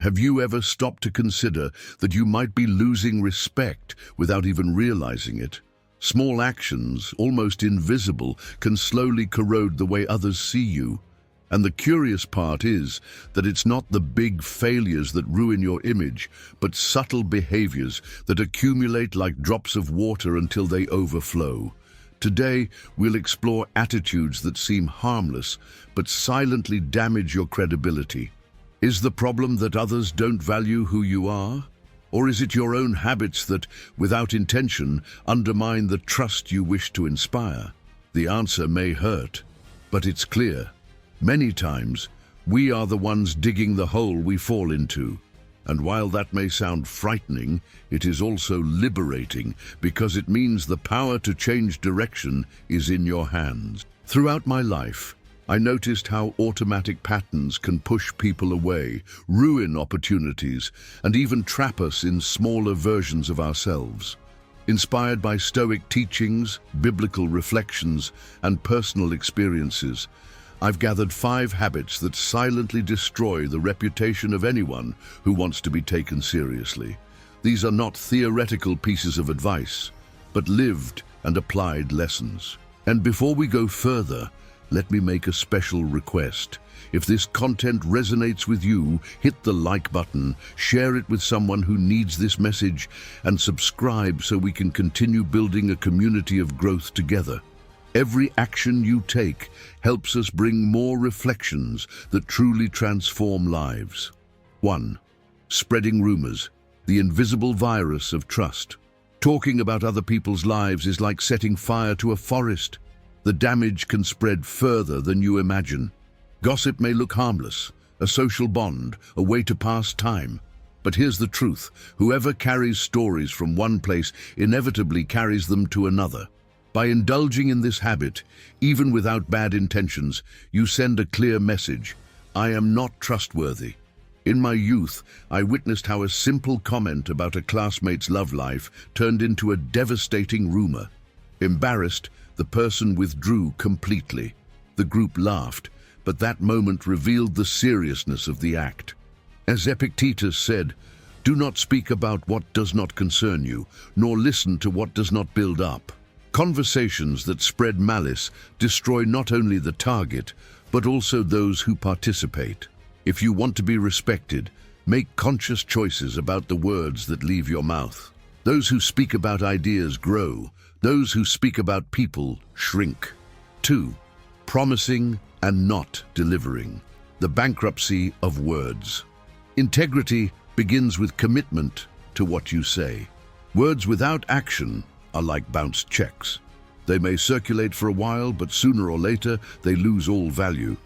Have you ever stopped to consider that you might be losing respect without even realizing it? Small actions, almost invisible, can slowly corrode the way others see you. And the curious part is that it's not the big failures that ruin your image, but subtle behaviors that accumulate like drops of water until they overflow. Today, we'll explore attitudes that seem harmless, but silently damage your credibility. Is the problem that others don't value who you are? Or is it your own habits that, without intention, undermine the trust you wish to inspire? The answer may hurt, but it's clear. Many times, we are the ones digging the hole we fall into. And while that may sound frightening, it is also liberating because it means the power to change direction is in your hands. Throughout my life, I noticed how automatic patterns can push people away, ruin opportunities, and even trap us in smaller versions of ourselves. Inspired by Stoic teachings, biblical reflections, and personal experiences, I've gathered 5 habits that silently destroy the reputation of anyone who wants to be taken seriously. These are not theoretical pieces of advice, but lived and applied lessons. And before we go further, let me make a special request. If this content resonates with you, hit the like button, share it with someone who needs this message, and subscribe so we can continue building a community of growth together. Every action you take helps us bring more reflections that truly transform lives. 1. Spreading rumors, the invisible virus of trust. Talking about other people's lives is like setting fire to a forest. The damage can spread further than you imagine. Gossip may look harmless, a social bond, a way to pass time. But here's the truth: whoever carries stories from one place inevitably carries them to another. By indulging in this habit, even without bad intentions, you send a clear message: I am not trustworthy. In my youth, I witnessed how a simple comment about a classmate's love life turned into a devastating rumor. Embarrassed, the person withdrew completely. The group laughed, but that moment revealed the seriousness of the act. As Epictetus said, "Do not speak about what does not concern you, nor listen to what does not build up." Conversations that spread malice destroy not only the target, but also those who participate. If you want to be respected, make conscious choices about the words that leave your mouth. Those who speak about ideas grow. Those who speak about people shrink. 2. Promising and not delivering. The bankruptcy of words. Integrity begins with commitment to what you say. Words without action are like bounced checks. They may circulate for a while, but sooner or later they lose all value.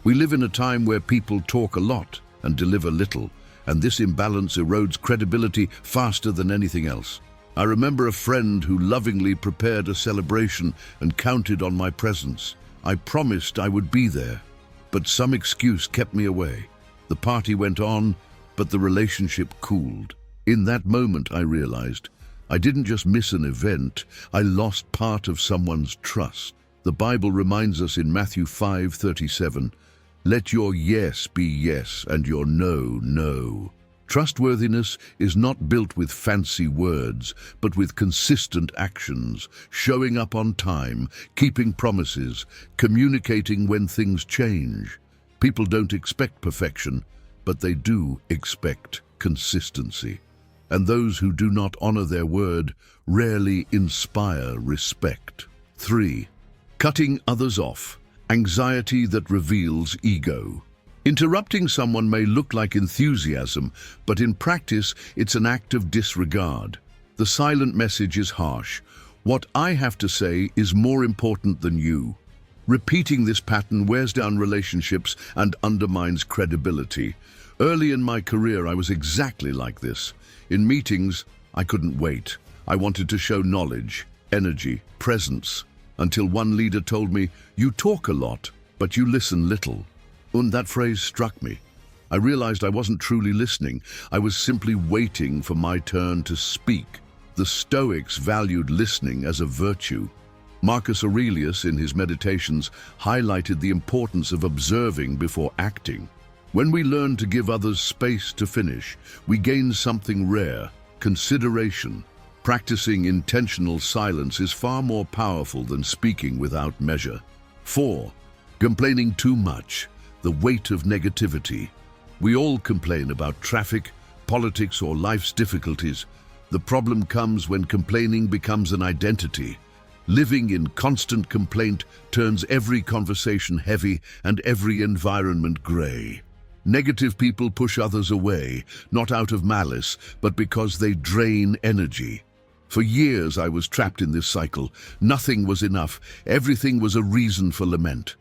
We live in a time where people talk a lot and deliver little, and this imbalance erodes credibility faster than anything else. I remember a friend who lovingly prepared a celebration and counted on my presence. I promised I would be there, but some excuse kept me away. The party went on, but the relationship cooled. In that moment, I realized I didn't just miss an event, I lost part of someone's trust. The Bible reminds us in Matthew 5:37, "Let your yes be yes and your no, no." Trustworthiness is not built with fancy words, but with consistent actions, showing up on time, keeping promises, communicating when things change. People don't expect perfection, but they do expect consistency. And those who do not honor their word rarely inspire respect. 3. Cutting others off. Anxiety that reveals ego. Interrupting someone may look like enthusiasm, but in practice, it's an act of disregard. The silent message is harsh. What I have to say is more important than you. Repeating this pattern wears down relationships and undermines credibility. Early in my career, I was exactly like this. In meetings, I couldn't wait. I wanted to show knowledge, energy, presence, until one leader told me, "You talk a lot, but you listen little." And that phrase struck me. I realized I wasn't truly listening. I was simply waiting for my turn to speak. The Stoics valued listening as a virtue. Marcus Aurelius, in his Meditations, highlighted the importance of observing before acting. When we learn to give others space to finish, we gain something rare: consideration. Practicing intentional silence is far more powerful than speaking without measure. 4. Complaining too much. The weight of negativity. We all complain about traffic, politics, or life's difficulties. The problem comes when complaining becomes an identity. Living in constant complaint turns every conversation heavy and every environment gray. Negative people push others away, not out of malice, but because they drain energy. For years I was trapped in this cycle. Nothing was enough. Everything was a reason for lament.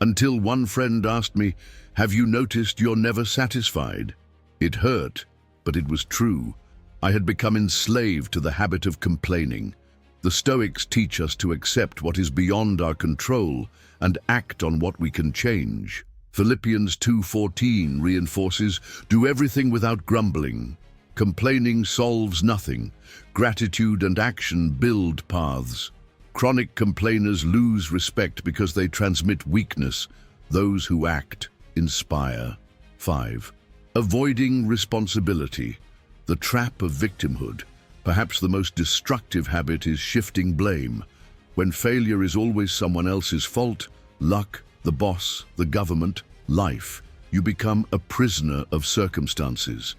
Until one friend asked me, "Have you noticed you're never satisfied?" It hurt, but it was true. I had become enslaved to the habit of complaining. The Stoics teach us to accept what is beyond our control and act on what we can change. Philippians 2:14 reinforces, "Do everything without grumbling." Complaining solves nothing. Gratitude and action build paths. Chronic complainers lose respect because they transmit weakness. Those who act inspire. 5. Avoiding responsibility. The trap of victimhood. Perhaps the most destructive habit is shifting blame. When failure is always someone else's fault, luck, the boss, the government, life, you become a prisoner of circumstances.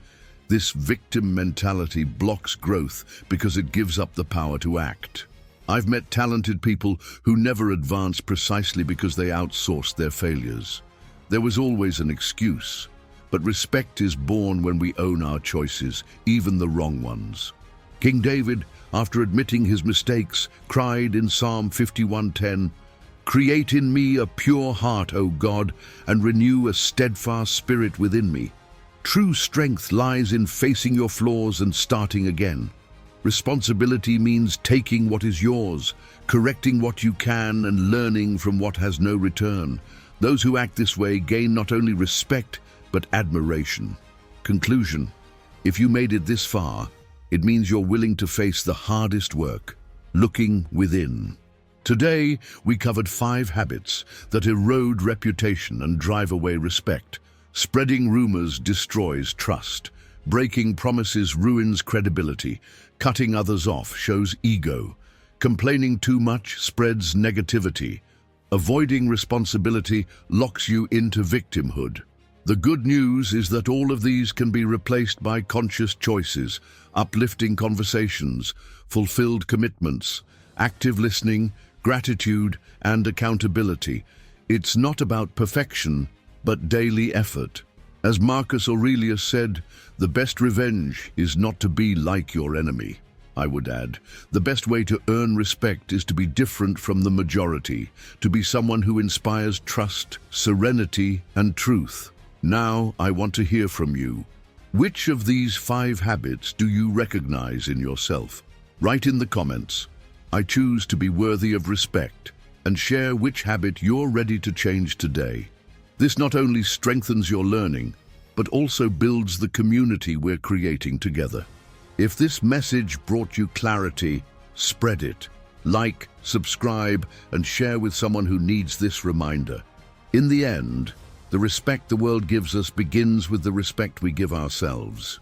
This victim mentality blocks growth because it gives up the power to act. I've met talented people who never advance precisely because they outsourced their failures. There was always an excuse, but respect is born when we own our choices, even the wrong ones. King David, after admitting his mistakes, cried in Psalm 51:10, "Create in me a pure heart, O God, and renew a steadfast spirit within me." True strength lies in facing your flaws and starting again. Responsibility means taking what is yours, correcting what you can, and learning from what has no return. Those who act this way gain not only respect, but admiration. Conclusion: if you made it this far, it means you're willing to face the hardest work, looking within. Today, we covered 5 habits that erode reputation and drive away respect. Spreading rumors destroys trust. Breaking promises ruins credibility. Cutting others off shows ego. Complaining too much spreads negativity. Avoiding responsibility locks you into victimhood. The good news is that all of these can be replaced by conscious choices, uplifting conversations, fulfilled commitments, active listening, gratitude, and accountability. It's not about perfection, but daily effort. As Marcus Aurelius said, "The best revenge is not to be like your enemy." I would add, the best way to earn respect is to be different from the majority, to be someone who inspires trust, serenity, and truth. Now, I want to hear from you. Which of these 5 habits do you recognize in yourself? Write in the comments, "I choose to be worthy of respect," and share which habit you're ready to change today. This not only strengthens your learning, but also builds the community we're creating together. If this message brought you clarity, spread it. Like, subscribe, and share with someone who needs this reminder. In the end, the respect the world gives us begins with the respect we give ourselves.